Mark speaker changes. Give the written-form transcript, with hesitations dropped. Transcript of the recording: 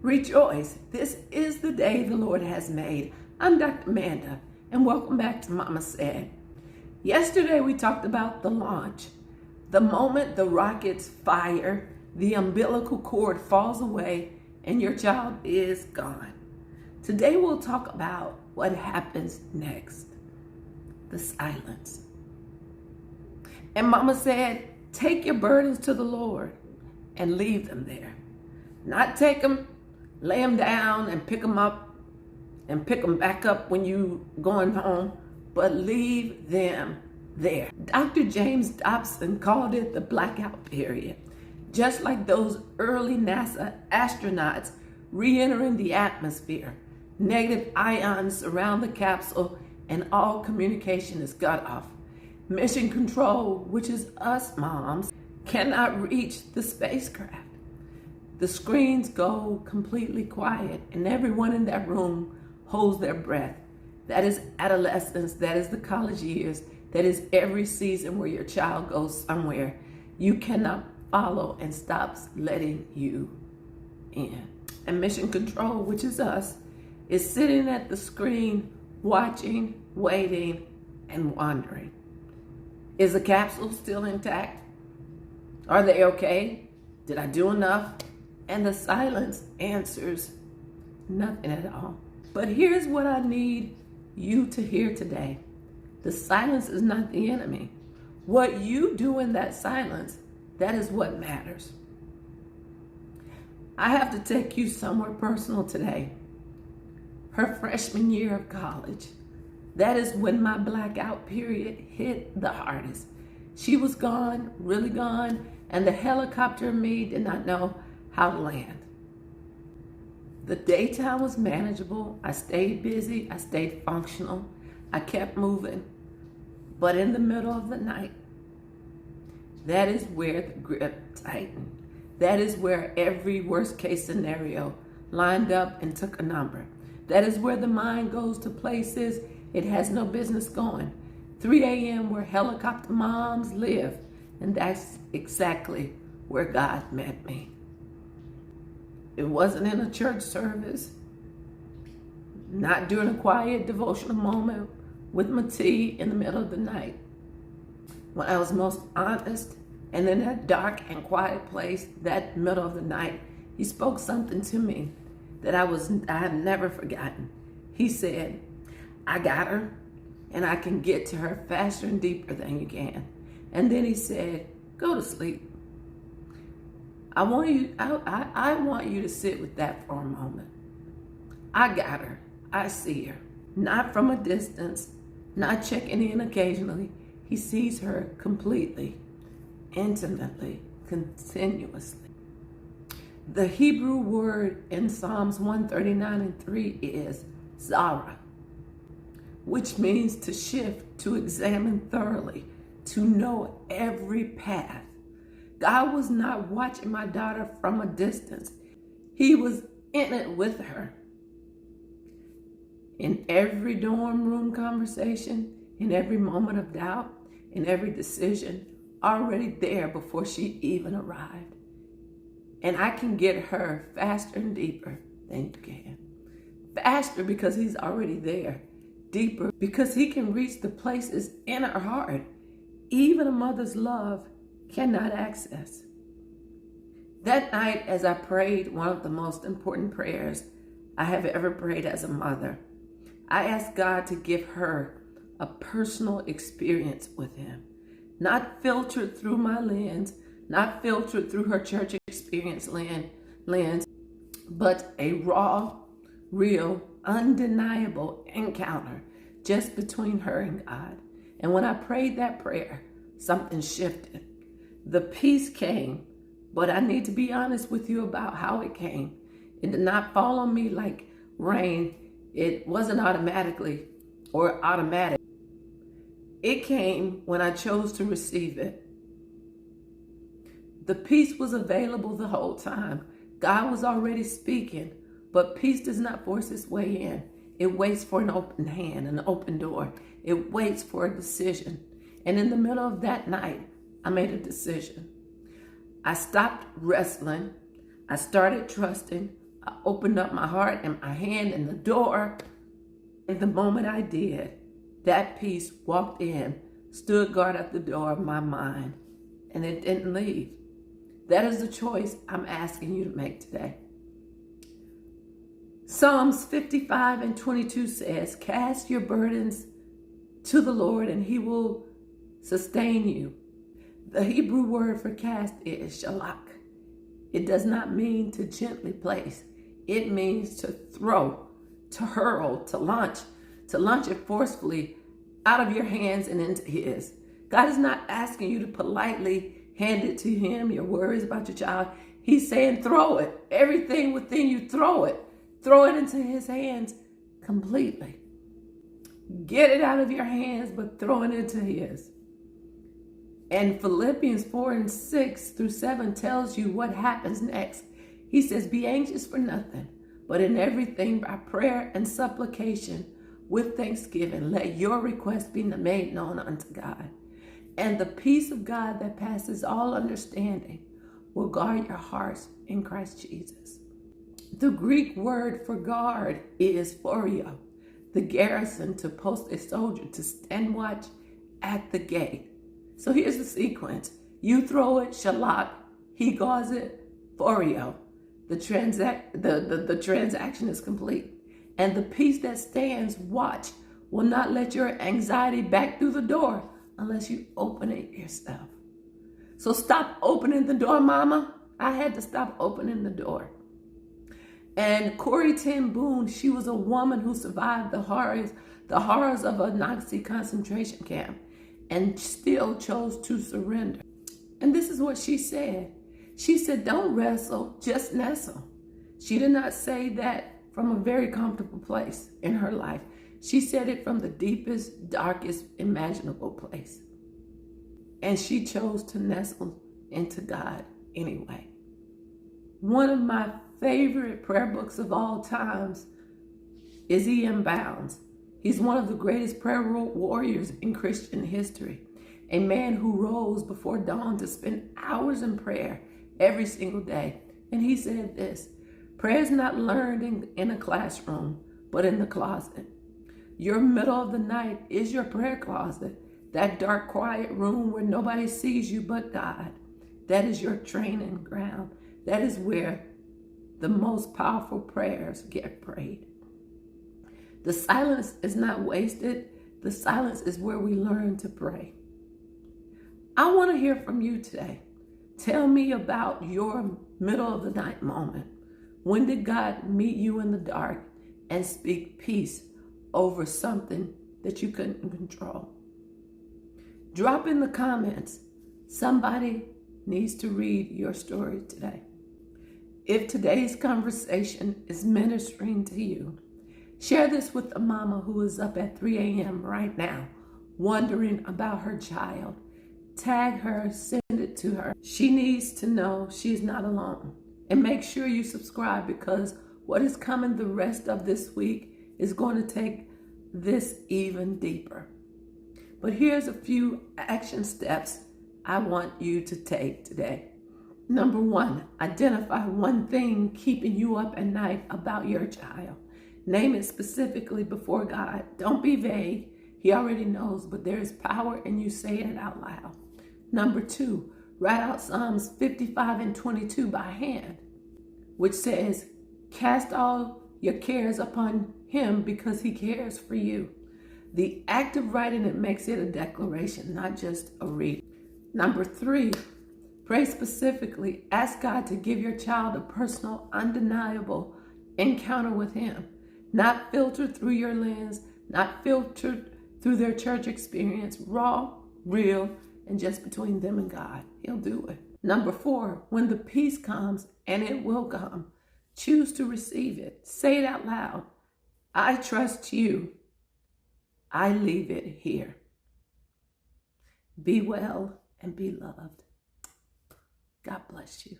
Speaker 1: Rejoice, this is the day the Lord has made. I'm Dr. Amanda, and welcome back to Mama Said. Yesterday we talked about the launch. The moment the rockets fire, the umbilical cord falls away, and your child is gone. Today we'll talk about what happens next. The silence. And Mama said, take your burdens to the Lord and leave them there. Not take them, lay them down and pick them up and pick them back up when you going home, but leave them there. Dr. James Dobson called it the blackout period. Just like those early NASA astronauts re-entering the atmosphere, negative ions surround the capsule and all communication is cut off. Mission control, which is us moms, cannot reach the spacecraft. The screens go completely quiet and everyone in that room holds their breath. That is adolescence, that is the college years, that is every season where your child goes somewhere you cannot follow and stops letting you in. And mission control, which is us, is sitting at the screen watching, waiting, and wondering. Is the capsule still intact? Are they okay? Did I do enough? And the silence answers nothing at all. But here's what I need you to hear today. The silence is not the enemy. What you do in that silence, that is what matters. I have to take you somewhere personal today. Her freshman year of college. That is when my blackout period hit the hardest. She was gone, really gone, and the helicopter and me did not know how to land. The daytime was manageable. I stayed busy. I stayed functional. I kept moving. But in the middle of the night, that is where the grip tightened. That is where every worst case scenario lined up and took a number. That is where the mind goes to places it has no business going. 3 a.m. where helicopter moms live. And that's exactly where God met me. It wasn't in a church service, not during a quiet devotional moment with my tea in the middle of the night. When I was most honest and in that dark and quiet place, that middle of the night, he spoke something to me that I have never forgotten. He said, I got her and I can get to her faster and deeper than you can. And then he said, go to sleep. I want you to sit with that for a moment. I got her. I see her. Not from a distance, not checking in occasionally. He sees her completely, intimately, continuously. The Hebrew word in Psalms 139:3 is Zara, which means to shift, to examine thoroughly, to know every path. God was not watching my daughter from a distance. He was in it with her. In every dorm room conversation, in every moment of doubt, in every decision, already there before she even arrived. And I can get her faster and deeper than you can. Faster because he's already there. Deeper because he can reach the places in her heart even a mother's love cannot access. That night, as I prayed one of the most important prayers I have ever prayed as a mother, I asked God to give her a personal experience with him, not filtered through my lens, not filtered through her church experience lens, but a raw, real, undeniable encounter just between her and God. And when I prayed that prayer, something shifted. The peace came, but I need to be honest with you about how it came. It did not fall on me like rain. It wasn't automatic. It came when I chose to receive it. The peace was available the whole time. God was already speaking, but peace does not force its way in. It waits for an open hand, an open door. It waits for a decision. And in the middle of that night, I made a decision. I stopped wrestling. I started trusting, I opened up my heart and my hand in the door. And the moment I did, that peace walked in, stood guard at the door of my mind, and it didn't leave. That is the choice I'm asking you to make today. Psalms 55:22 says, cast your burdens to the Lord and he will sustain you. The Hebrew word for cast is SHALAK. It does not mean to gently place. It means to throw, to hurl, to launch it forcefully out of your hands and into his. God is not asking you to politely hand it to him, your worries about your child. He's saying throw it. Everything within you, throw it. Throw it into his hands completely. Get it out of your hands, but throw it into his. And Philippians 4:6-7 tells you what happens next. He says, be anxious for nothing, but in everything by prayer and supplication with thanksgiving, let your requests be made known unto God. And the peace of God that passes all understanding will guard your hearts in Christ Jesus. The Greek word for guard is phorio, the garrison, to post a soldier to stand watch at the gate. So here's the sequence. You throw it, SHALAK. He guards it, phorio. The transaction is complete. And the peace that stands watch will not let your anxiety back through the door unless you open it yourself. So stop opening the door, mama. I had to stop opening the door. And Corrie ten Boom, she was a woman who survived the horrors of a Nazi concentration camp and still chose to surrender. And this is what she said. She said, don't wrestle, just nestle. She did not say that from a very comfortable place in her life. She said it from the deepest, darkest imaginable place. And she chose to nestle into God anyway. One of my favorite prayer books of all times is E.M. Bounds. He's one of the greatest prayer warriors in Christian history. A man who rose before dawn to spend hours in prayer every single day. And he said this, prayer is not learned in a classroom, but in the closet. Your middle of the night is your prayer closet, that dark, quiet room where nobody sees you but God. That is your training ground. That is where the most powerful prayers get prayed. The silence is not wasted. The silence is where we learn to pray. I want to hear from you today. Tell me about your middle of the night moment. When did God meet you in the dark and speak peace over something that you couldn't control? Drop in the comments. Somebody needs to read your story today. If today's conversation is ministering to you, share this with a mama who is up at 3 a.m. right now, wondering about her child. Tag her, send it to her. She needs to know she's not alone. And make sure you subscribe, because what is coming the rest of this week is going to take this even deeper. But here's a few action steps I want you to take today. Number 1, identify one thing keeping you up at night about your child. Name it specifically before God. Don't be vague. He already knows, but there is power in you saying it out loud. Number 2, write out Psalms 55:22 by hand, which says, cast all your cares upon him because he cares for you. The act of writing it makes it a declaration, not just a reading. Number 3, pray specifically. Ask God to give your child a personal, undeniable encounter with him, not filtered through your lens, not filtered through their church experience, raw, real, and just between them and God. He'll do it. Number 4, when the peace comes, and it will come, choose to receive it. Say it out loud. I trust you. I leave it here. Be well and be loved. God bless you.